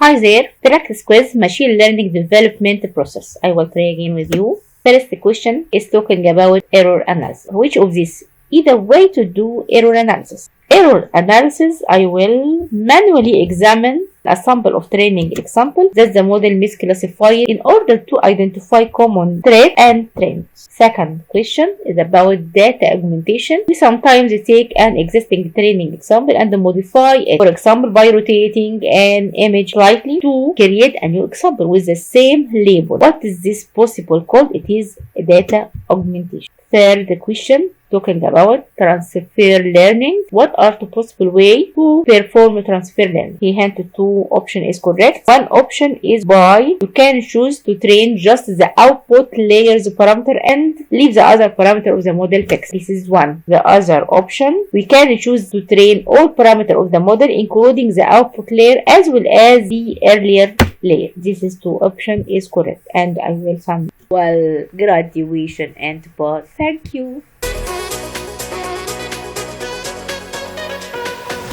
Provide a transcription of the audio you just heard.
Hi there, practice quiz machine learning development process. I will try again with you. First question is talking about error analysis. Which of these is the way to do error analysis? Error analysis, I will manually examine a sample of training example that the model misclassified in order to identify common threats and trends. Second question is about data augmentation. We sometimes take an existing training example and modify it, for example by rotating an image slightly to create a new example with the same label. What is this possible called? It is data augmentation. Third question, talking about transfer learning. What are the possible ways to perform transfer learning? He hinted two options is correct. One option is by you can choose to train just the output layers parameter and leave the other parameter of the model fixed. This is one. The other option, we can choose to train all parameter of the model including the output layer as well as the earlier layer. This is two option is correct and I will sum well graduation and pass. Thank you.